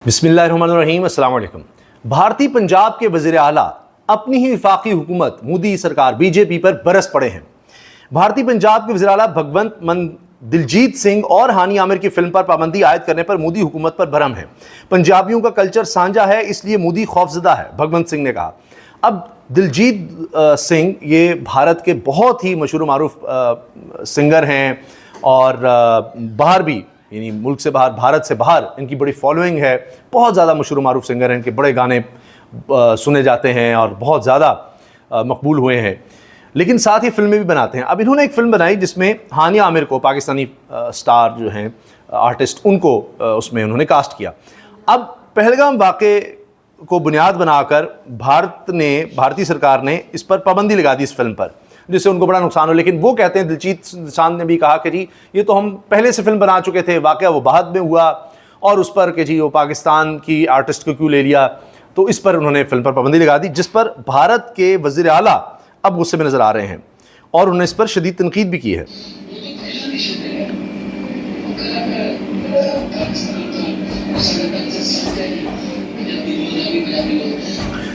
बिस्मिल्लाहिर्रहमानिर्रहीम, अस्सलाम वालेकुम। भारतीय पंजाब के वज़ीर आला अपनी ही वफाकी हुकूमत मोदी सरकार बीजेपी पर बरस पड़े हैं। भारतीय पंजाब के वज़ीर आला भगवंत मान दिलजीत सिंह और हानी आमिर की फिल्म पर पाबंदी आयद करने पर मोदी हुकूमत पर भरम है। पंजाबियों का कल्चर साझा है, इसलिए मोदी खौफजदा है, भगवंत सिंह ने कहा। अब दिलजीत सिंह ये भारत के बहुत ही मशहूर मारूफ सिंगर हैं और बाहर भी, यानी मुल्क से बाहर, भारत से बाहर इनकी बड़ी फॉलोइंग है। बहुत ज़्यादा मशहूर मारूफ सिंगर हैं, इनके बड़े गाने सुने जाते हैं और बहुत ज़्यादा मकबूल हुए हैं। लेकिन साथ ही फिल्में भी बनाते हैं। अब इन्होंने एक फ़िल्म बनाई जिसमें हानिया आमिर को, पाकिस्तानी स्टार जो हैं आर्टिस्ट, उनको उसमें उन्होंने कास्ट किया। अब पहलगाम वाक़े को बुनियाद बनाकर भारतीय सरकार ने इस पर पाबंदी लगा दी, इस फिल्म पर, जिससे उनको बड़ा नुकसान हो। लेकिन वो कहते हैं, दिलजीत सिंह ने भी कहा कि जी ये तो हम पहले से फिल्म बना चुके थे, वाक़या वो बाद में हुआ और उस पर कि जी वो पाकिस्तान की आर्टिस्ट को क्यों ले लिया। तो इस पर उन्होंने फिल्म पर पाबंदी लगा दी, जिस पर भारत के वज़ीर आला अब गुस्से में नज़र आ रहे हैं और उन्होंने इस पर शदीद तनकीद भी की है।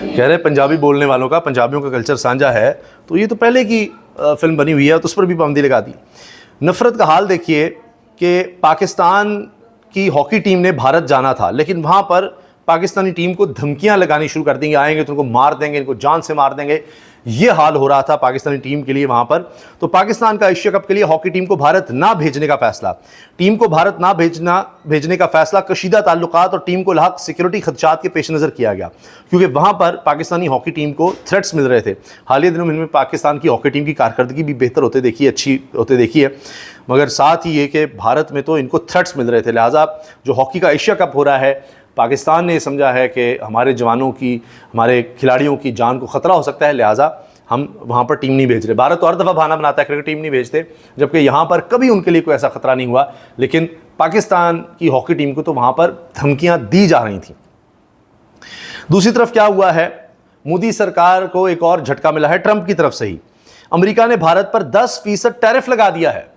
कह रहे पंजाबी बोलने वालों का, पंजाबियों का कल्चर साझा है, तो ये तो पहले की फिल्म बनी हुई है तो उस पर भी पाबंदी लगा दी। नफ़रत का हाल देखिए कि पाकिस्तान की हॉकी टीम ने भारत जाना था, लेकिन वहाँ पर पाकिस्तानी टीम को धमकियाँ लगानी शुरू कर देंगे, आएंगे तो उनको मार देंगे, इनको जान से मार देंगे। ये हाल हो रहा था पाकिस्तानी टीम के लिए वहाँ पर। तो पाकिस्तान का एशिया कप के लिए हॉकी टीम को भारत ना भेजने का फैसला, भेजने का फैसला कशीदा ताल्लुकात और टीम को लाहक सिक्योरिटी खदशात के पेश नज़र किया गया, क्योंकि वहाँ पर पाकिस्तानी हॉकी टीम को थ्रेट्स मिल रहे थे। हालिया दिनों में पाकिस्तान की हॉकी टीम की कारकर्दगी भी बेहतर होते देखी है, अच्छी होते देखी है, मगर साथ ही ये कि भारत में तो इनको थ्रेट्स मिल रहे थे। लिहाजा जो हॉकी का एशिया कप हो रहा है, पाकिस्तान ने समझा है कि हमारे जवानों की, हमारे खिलाड़ियों की जान को ख़तरा हो सकता है, लिहाजा हम वहाँ पर टीम नहीं भेज रहे। भारत तो हर दफ़ा बहाना बनाता है क्रिकेट टीम नहीं भेजते, जबकि यहाँ पर कभी उनके लिए कोई ऐसा ख़तरा नहीं हुआ। लेकिन पाकिस्तान की हॉकी टीम को तो वहाँ पर धमकियाँ दी जा रही थी। दूसरी तरफ क्या हुआ है, मोदी सरकार को एक और झटका मिला है ट्रंप की तरफ से ही। अमेरिका ने भारत पर 10% टैरिफ लगा दिया है।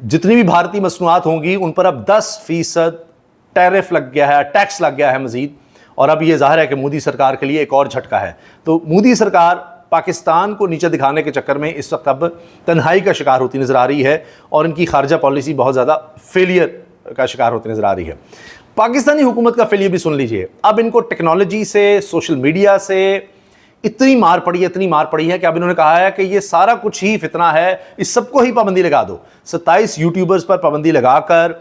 जितनी भी भारतीय मसनूआत होंगी उन पर अब 10% टैरिफ लग गया है, टैक्स लग गया है मजीद। और अब ये जाहिर है कि मोदी सरकार के लिए एक और झटका है। तो मोदी सरकार पाकिस्तान को नीचे दिखाने के चक्कर में इस वक्त अब तन्हाई का शिकार होती नज़र आ रही है और इनकी खारजा पॉलिसी बहुत ज़्यादा फेलियर का शिकार होती नज़र आ रही है। पाकिस्तानी हुकूमत का फेलियर भी सुन लीजिए। अब इनको टेक्नोलॉजी से, सोशल मीडिया से इतनी मार पड़ी है कि अब इन्होंने कहा है कि ये सारा कुछ ही फितना है, इस सबको ही पाबंदी लगा दो। 27 यूट्यूबर्स पर पाबंदी लगाकर,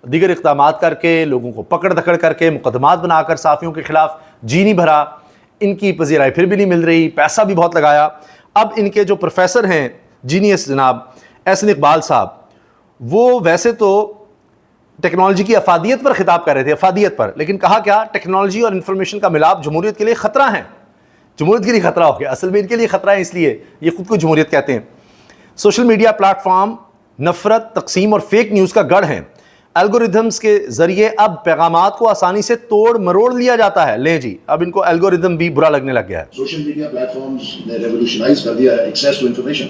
दीगर इक़दामात करके, लोगों को पकड़ धकड़ करके, मुकदमात बनाकर साफ़ियों के ख़िलाफ़ जी नहीं भरा। इनकी पजीराई फिर भी नहीं मिल रही, पैसा भी बहुत लगाया। अब इनके जो प्रोफेसर हैं, जीनियस जनाब एहसन इकबाल साहब, वो वैसे तो टेक्नोलॉजी की अफादियत पर खिताब कर रहे थे, अफादियत पर, लेकिन कहा क्या, टेक्नोलॉजी और इंफॉर्मेशन का मिलाप जमहूरियत के लिए ख़तरा है। जमहूरियत के लिए ख़तरा हो गया, असल में इनके लिए ख़तरा है, इसलिए ये खुद को जमहूरियत कहते हैं। सोशल मीडिया प्लेटफॉर्म नफ़रत, तकसीम और फेक न्यूज़ का गढ़ है। एल्गोरिदम्स के ज़रिए अब पैगामात को आसानी से तोड़ मरोड़ लिया जाता है। ले जी, अब इनको एल्गोरिदम भी बुरा लगने लग गया है। सोशल मीडिया प्लेटफॉर्म्स ने रेवोल्यूशनाइज कर दिया है एक्सेस टू इंफॉर्मेशन,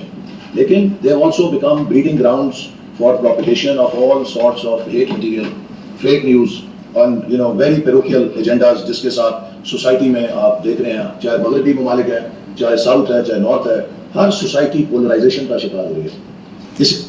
लेकिन they have also become breeding grounds for propagation of all sorts of hate material, fake news on very parochial agendas, जिसके साथ सोसाइटी में आप देख रहे हैं, चाहे मगरबी ममालिक है, चाहे साउथ है, चाहे नॉर्थ है, हर सोसाइटी पोलराइजेशन का शिकार हो रही है।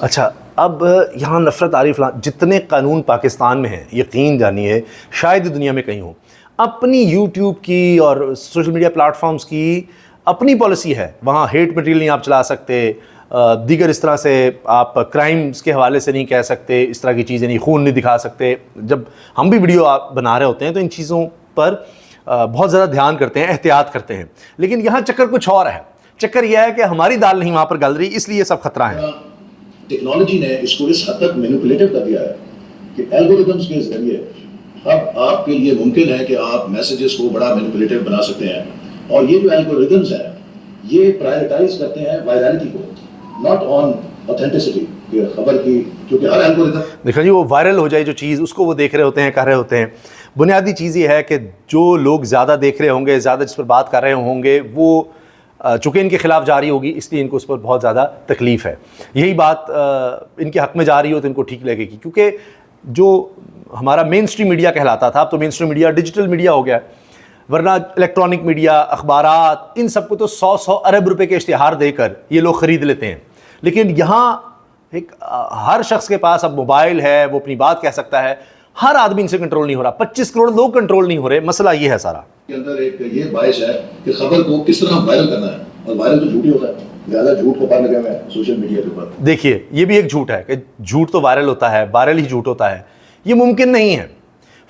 अच्छा, अब यहाँ नफ़रत आरिफ जितने कानून पाकिस्तान में हैं, यकीन जानिए शायद दुनिया में कहीं हो। अपनी यूट्यूब की और सोशल मीडिया प्लेटफॉर्म्स की अपनी पॉलिसी है, वहाँ हेट मटेरियल नहीं आप चला सकते, दीगर इस तरह से आप क्राइम्स के हवाले से नहीं कह सकते, इस तरह की चीज़ें नहीं, खून नहीं दिखा सकते। जब हम भी वीडियो बना रहे होते हैं तो इन चीज़ों पर बहुत ज़्यादा ध्यान करते हैं, एहतियात करते हैं। लेकिन यहाँ चक्कर कुछ और है। चक्कर यह है कि हमारी दाल नहीं वहाँ पर गल रही, इसलिए सब खतरा है। टेक्नोलॉजी ने इसको इस हद तक मैनिपुलेटिव कर दिया है कि एल्गोरिदम्स के जरिए अब आपके लिए मुमकिन है कि आप मैसेजेस को बड़ा मैनिपुलेटिव बना सकते हैं। और ये जो एल्गोरिदम्स हैं, ये प्रायोरिटाइज करते हैं वायरलिटी को, नॉट ऑन ऑथेंटिसिटी खबर की, क्योंकि हर एल्गोरिदम, देखिए जी, वो वायरल हो जाए जो चीज़, उसको वो देख रहे होते हैं, कर रहे होते हैं। बुनियादी चीज़ ये है कि जो लोग ज़्यादा देख रहे होंगे, ज़्यादा जिस पर बात कर रहे होंगे, वो चूँकि इनके खिलाफ जा रही होगी, इसलिए इनको उस पर बहुत ज़्यादा तकलीफ़ है। यही बात इनके हक़ में जा रही हो तो इनको ठीक लगेगी, क्योंकि जो हमारा मेन स्ट्रीम मीडिया कहलाता था, अब तो main stream media digital media हो गया है, वरना इलेक्ट्रॉनिक मीडिया, अखबारात, इन सबको तो 100-100 अरब रुपए के इश्तिहार देकर ये लोग ख़रीद लेते हैं। लेकिन यहाँ एक हर शख्स के पास अब मोबाइल है, वो अपनी बात कह सकता है, हर आदमी इनसे कंट्रोल नहीं हो रहा। 25 करोड़ लोग कंट्रोल नहीं हो रहे, मसला ये है सारा के अंदर एक ये बायस है कि खबर को किस तरह वायरल करना है, और वायरल तो झूठ ही होता है, ज़्यादा झूठ को पार लगे हुए हैं सोशल मीडिया के ऊपर। देखिए, ये भी एक झूठ है कि झूठ तो वायरल होता है, वायरल ही झूठ होता है, ये मुमकिन नहीं है।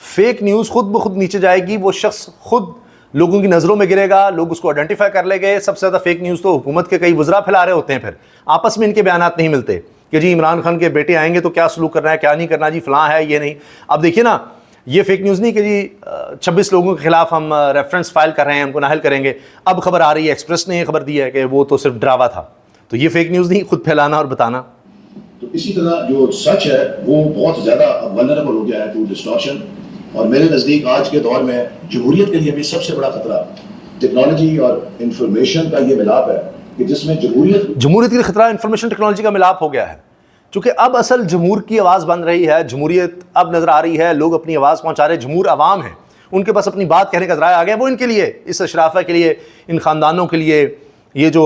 फेक न्यूज़ खुद ब खुद नीचे जाएगी, वो शख्स खुद लोगों की नज़रों में गिरेगा, लोग उसको आइडेंटिफाई कर लेंगे। सबसे ज़्यादा फेक न्यूज़ तो हुकूमत के कई वज़रा फैला रहे होते हैं, फिर आपस में इनके बयानात नहीं मिलते कि जी इमरान खान के बेटे आएंगे तो क्या सलूक करना है, क्या नहीं करना, जी फलां है, ये नहीं। अब देखिए ना, ये फेक न्यूज़ नहीं कि जी 26 लोगों के खिलाफ हम रेफरेंस फाइल कर रहे हैं, उनको नाहल करेंगे। अब खबर आ रही है, एक्सप्रेस ने खबर दी है कि वो तो सिर्फ ड्रावा था। तो ये फेक न्यूज़ नहीं, खुद फैलाना और बताना। तो इसी तरह जो सच है वो बहुत ज़्यादा वल्नरेबल हो गया है टू डिस्टॉर्शन, और मेरे नज़दीक आज के दौर में जमहूरियत के लिए भी सबसे बड़ा खतरा टेक्नोलॉजी और इंफॉर्मेशन का ये मिलाप है कि जिसमें जमहूरियत के लिए खतरा इंफॉर्मेशन टेक्नोलॉजी का मिलाप हो गया है, क्योंकि अब असल जमहूर की आवाज़ बन रही है, जमहूरियत अब नज़र आ रही है, लोग अपनी आवाज़ पहुँचा रहे। जमहूर आवाम है, उनके पास अपनी बात कहने का ज़राया आ गया, वो इनके लिए, इस अशराफा के लिए, इन ख़ानदानों के लिए, ये जो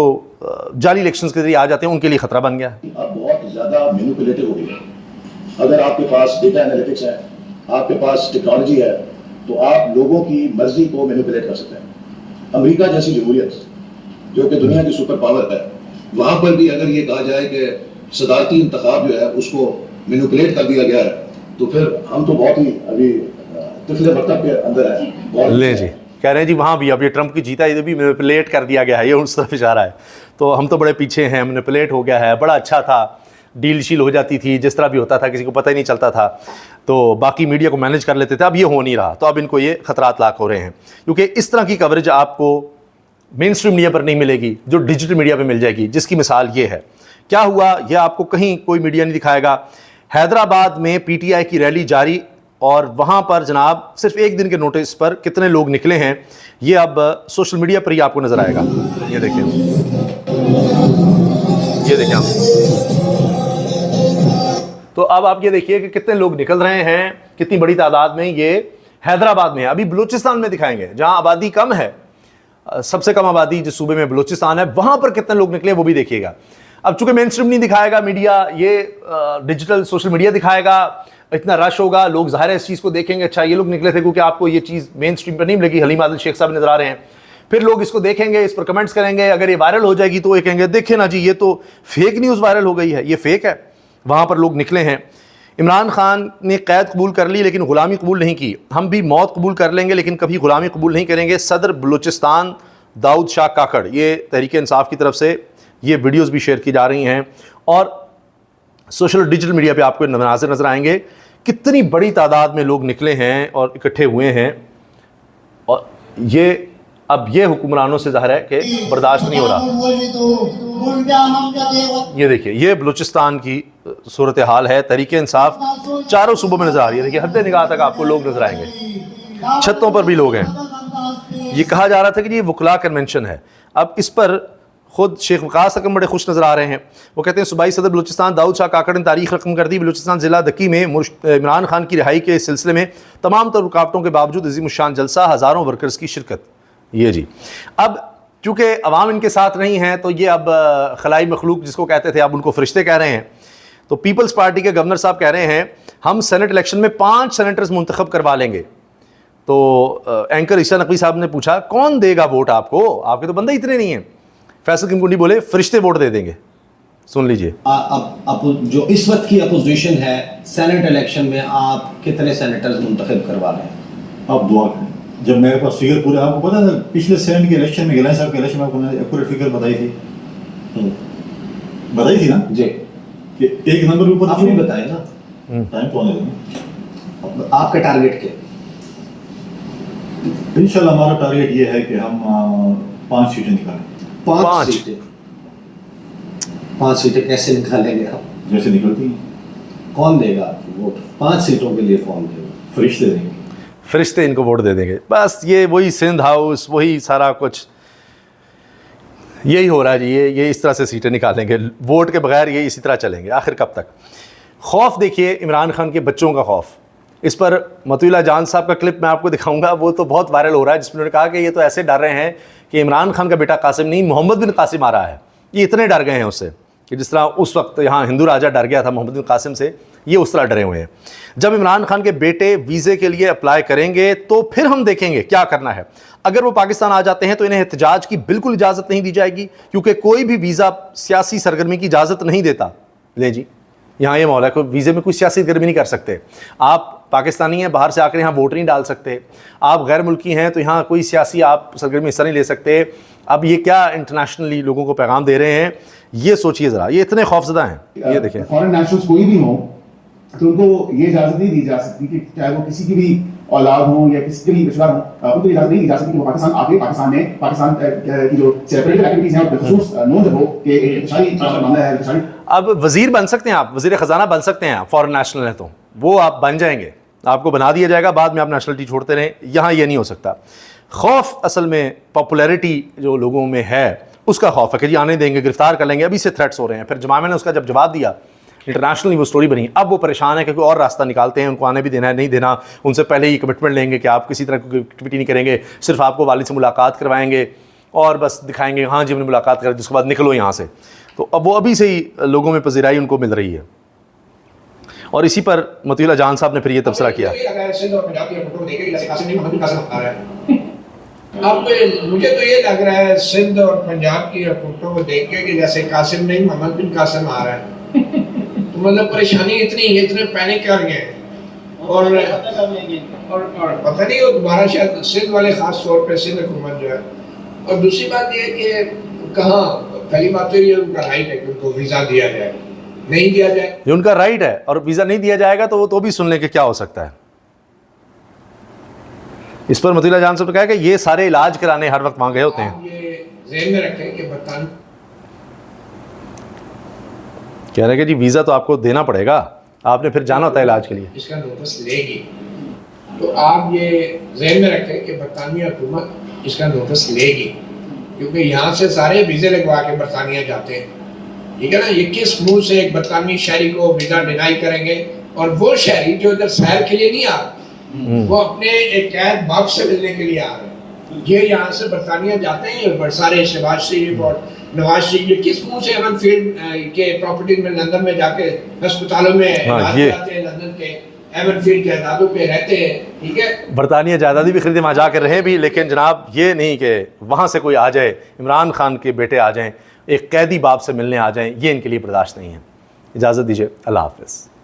जाली इलेक्शंस के जरिए आ जाते हैं, उनके लिए खतरा बन गया है। अब बहुत ज़्यादा मैनिपुलेटिव हो गई है। अगर आपके पास डेटा एनालिटिक्स है, आपके पास टेक्नोलॉजी है, तो आप लोगों की मर्जी को मैनिपुलेट कर सकते हैं। अमेरिका जैसी जमहूरियत जो कि दुनिया की सुपर पावर है, वहाँ पर भी अगर ये कहा जाए कि सदारती इंतखाब जो है उसको मैनिपुलेट कर दिया गया है, तो फिर हम तो बहुत ही अभी तिफले मकतब के अंदर है। ले जी, कह रहे हैं जी वहाँ भी अब ये ट्रंप की जीता, ये भी मैनिपुलेट कर दिया गया है, ये उस तरफ इशारा है। तो हम तो बड़े पीछे हैं, मैनिपुलेट हो गया है, बड़ा अच्छा था, डील शील हो जाती थी, जिस तरह भी होता था, किसी को पता ही नहीं चलता था, तो बाकी मीडिया को मैनेज कर लेते थे। अब ये हो नहीं रहा, तो अब इनको ये खतरात लाक हो रहे हैं, क्योंकि इस तरह की कवरेज आपको मेन स्ट्रीम मीडिया पर नहीं मिलेगी, जो डिजिटल मीडिया पर मिल जाएगी। जिसकी मिसाल ये है, क्या हुआ यह आपको कहीं कोई मीडिया नहीं दिखाएगा। हैदराबाद में पीटीआई की रैली जारी, और वहाँ पर जनाब सिर्फ एक दिन के नोटिस पर कितने लोग निकले हैं, ये अब सोशल मीडिया पर ही आपको नज़र आएगा। ये देखें, ये देखें आप। तो अब आप ये देखिए कि कितने लोग निकल रहे हैं, कितनी बड़ी तादाद में। ये हैदराबाद में है, अभी बलूचिस्तान में दिखाएंगे जहाँ आबादी कम है, सबसे कम आबादी जिस सूबे में बलूचिस्तान है, वहाँ पर कितने लोग निकले वो भी देखिएगा। अब चूंकि मेन स्ट्रीम नहीं दिखाएगा मीडिया, ये डिजिटल सोशल मीडिया दिखाएगा, इतना रश होगा, लोग ज़ाहिर है इस चीज़ को देखेंगे, अच्छा ये लोग निकले थे, क्योंकि आपको ये चीज़ मेन स्ट्रीम पर नहीं मिलेगी। हलीम आदिल शेख साहब नज़र आ रहे हैं, फिर लोग इसको देखेंगे, इस पर कमेंट्स करेंगे। अगर ये वायरल हो जाएगी तो ये कहेंगे देखे ना जी, ये तो फेक न्यूज़ वायरल हो गई है, ये फेक है। वहाँ पर लोग निकले हैं। इमरान खान ने कैद कबूल कर ली लेकिन ग़ुलामी कबूल नहीं की। हम भी मौत कबूल कर लेंगे लेकिन कभी ग़ुलामी कबूल नहीं करेंगे। सदर बलूचिस्तान दाऊद शाह काकड़, ये तहरीक इंसाफ की तरफ से ये वीडियोस भी शेयर की जा रही हैं, और सोशल डिजिटल मीडिया पे आपको मनाज़िर नज़र आएंगे। कितनी बड़ी तादाद में लोग निकले हैं और इकट्ठे हुए हैं, और ये अब ये हुक्मरानों से ज़ाहिर है कि बर्दाश्त नहीं हो रहा। ये देखिए, ये बलूचिस्तान की सूरत हाल है। तहरीक इंसाफ चारों सूबों में नज़र आ रही है। देखिए, हद निगाह तक आपको लोग नज़र आएंगे, छतों पर भी लोग हैं। ये कहा जा रहा था कि ये वकला कन्वेंशन है। अब इस पर खुद शेख वकास हकम बड़े खुश नज़र आ रहे हैं। वो कहते हैं सूबाई सदर बलूचिस्तान दाऊद शाह काकड़ ने तारीख रकम कर दी। बलूचिस्तान ज़िला दकी में इमरान खान की रिहाई के सिलसिले में तमाम तर रुकावटों के बावजूद अज़ीमुश्शान जलसा, हज़ारों वर्कर्स की शिरकत। ये जी, अब चूँकि अवाम इनके साथ नहीं है, तो ये अब खलाई मखलूक जिसको कहते थे, अब उनको फरिश्ते कह रहे हैं। तो पीपल्स पार्टी के गवर्नर साहब कह रहे हैं हम सेनेट इलेक्शन में 5 सेनेटर्स मुंतखब करवा लेंगे। तो एंकर ईशा नकवी साहब ने पूछा कौन देगा वोट आपको, आपके तो बंदे इतने नहीं हैं। फैसल किमकुंडी बोले फरिश्ते वोट दे देंगे। सुन लीजिए, अब जो इस वक्त की अपोजिशन है, सेनेट इलेक्शन में आप कितने सेनेटर्स मुंतखब करवा रहे हैं? अब दुआ करें, जब मेरे पास फिगर पूरे, आपको पता था पिछले सेनेट के इलेक्शन में, गिलानी साहब के इलेक्शन में आपको एक्यूरेट फिगर बताई थी ना जी, कि एक नंबर के ऊपर आपने बताया ना, टाइम तो आने देना। आपका टारगेट क्या? इंशाल्लाह हमारा टारगेट ये है कि हम 5 सीटें निकालें। 5 सीटें? 5 सीटें कैसे निकालेंगे आप? जैसे निकलती हैं। कौन देगा आपको वोट? 5 सीटों के लिए कौन देगा? फरिश्ते देंगे, फरिश्ते इनको वोट दे देंगे। बस ये वही सिंध हाउस, वही सारा कुछ यही हो रहा है जी। ये इस तरह से सीटें निकालेंगे, वोट के बगैर ये इसी तरह चलेंगे आखिर कब तक। खौफ देखिए इमरान खान के बच्चों का खौफ। इस पर मतुल्ला जान साहब का क्लिप मैं आपको दिखाऊंगा, वो तो बहुत वायरल हो रहा है, जिसमें उन्होंने कहा कि ये तो ऐसे डर रहे हैं कि इमरान खान का बेटा कासिम नहीं, मोहम्मद बिन कासिम आ रहा है। ये इतने डर गए हैं उससे कि जिस तरह उस वक्त यहाँ हिंदू राजा डर गया था मोहम्मद बिन कासिम से, ये उस तरह डरे हुए हैं। जब इमरान खान के बेटे वीज़े के लिए अप्लाई करेंगे तो फिर हम देखेंगे क्या करना है। अगर वो पाकिस्तान आ जाते हैं तो इन्हें एहतजाज की बिल्कुल इजाज़त नहीं दी जाएगी, क्योंकि कोई भी वीज़ा सियासी सरगर्मी की इजाज़त नहीं देता। ले जी, यहाँ ये मामला है, कोई वीज़े में कोई सियासी सरगर्मी नहीं कर सकते। आप पाकिस्तानी हैं, बाहर से आकर यहाँ वोट नहीं डाल सकते। आप गैर मुल्की हैं तो यहाँ कोई सियासी आप सरगर्मी हिस्सा नहीं ले सकते। अब ये क्या इंटरनेशनली लोगों को पैगाम दे रहे हैं, ये सोचिए ज़रा, ये इतने खौफजदा हैं। ये देखें, फॉरेन नेशनल्स कोई भी हो तो उनको ये इजाजत नहीं दी जा सकती कि चाहे वो किसी की भी औलाद हो या किसी के भी रिश्तेदार हो, उनको इजाजत नहीं दी जा सकती कि वो पाकिस्तान आके पाकिस्तान की जो सेपरेटेड एक्टिविटीज हैं बिखुसूस नोट हो कि एक शाही मामला है शाही। अब वज़ीर बन सकते हैं आप, वज़ीर ख़जाना बन सकते हैं आप, फॉरेन नेशनल है तो वो आप बन जाएंगे, आपको बना दिया जाएगा, बाद में आप नेशनलिटी छोड़ते रहें। यहाँ ये नहीं हो सकता। खौफ असल में पॉपुलैरिटी जो लोगों में है उसका खौफ है कि जी आने देंगे, गिरफ्तार कर लेंगे। अभी से थ्रेट्स हो रहे हैं। फिर जमामे ने उसका जब जवाब दिया, इंटरनेशनली वो स्टोरी बनी, अब वो परेशान है क्योंकि और रास्ता निकालते हैं, उनको आने भी देना है नहीं देना। उनसे पहले ही कमिटमेंट लेंगे कि आप किसी तरह की एक्टिविटी नहीं करेंगे, सिर्फ आपको वालिद से मुलाकात करवाएंगे और बस दिखाएंगे हाँ जी हमने मुलाकात कर दी, उसके बाद निकलो यहाँ से। तो अब वो अभी से ही लोगों में पजीराई उनको मिल रही है। और इसी पर मतुल्ला जान साहब ने फिर ये तबसरा किया। अब मुझे तो ये लग रहा है सिंध और पंजाब की फोटो को देख के कि जैसे कासिम नहीं मोहम्मद बिन कासिम आ रहा है। तो मतलब परेशानी इतने पैनिक कर गए और पता नहीं वो दोबारा शायद सिंध वाले खास तौर पे सिंध हुकूमत जो है। और दूसरी बात ये कि कहाँ, पहली बात तो ये उनका राइट है कि उनको वीज़ा दिया जाए, नहीं दिया जाए ये उनका राइट है, और वीज़ा नहीं दिया जाएगा तो वो तो भी सुन लें कि क्या हो सकता है। इस पर मतुल्ला जान साहब ने कहा कि ये सारे इलाज कराने हर वक्त वहाँ गए होते हैं। ये ज़हन में रखें कि बर्तान कह रहे हैं कि जी वीज़ा तो आपको देना पड़ेगा, आपने फिर जाना होता है इलाज के लिए। इसका नोटिस लेगी, तो आप ये ज़हन में रखें कि बरतानिया हुकूमत इसका नोटिस लेगी, क्योंकि यहाँ से सारे वीज़े लगवा के बरतानिया जाते हैं, ठीक है ना। ये किस मुंह से एक बरतानी शहरी को वीज़ा डिनाई करेंगे, और वो शहरी जो इधर सैर के लिए नहीं आ रहे, वो अपने एक कैद बाप से मिलने के लिए आ रहे हैं। ये यहाँ से बरतानिया जाते हैं, बड़े सारे शहबाज शरीफ और नवाज शरीफ, ये किस मुंह से एवन फील्ड के प्रॉपर्टी में लंदन में जाके अस्पतालों में इलाज कराते हैं, लंदन के एवन फील्ड जायदादों पे रहते हैं, ठीक है। बरतानिया जायदादी भी खरीदे, वहाँ जाकर रहे भी, लेकिन जनाब ये नहीं कि वहाँ से कोई आ जाए, इमरान खान के बेटे आ जाएँ, एक कैदी बाप से मिलने आ जाएँ, ये इनके लिए बर्दाश्त नहीं है। इजाज़त दीजिए, अल्लाह हाफ़िज़।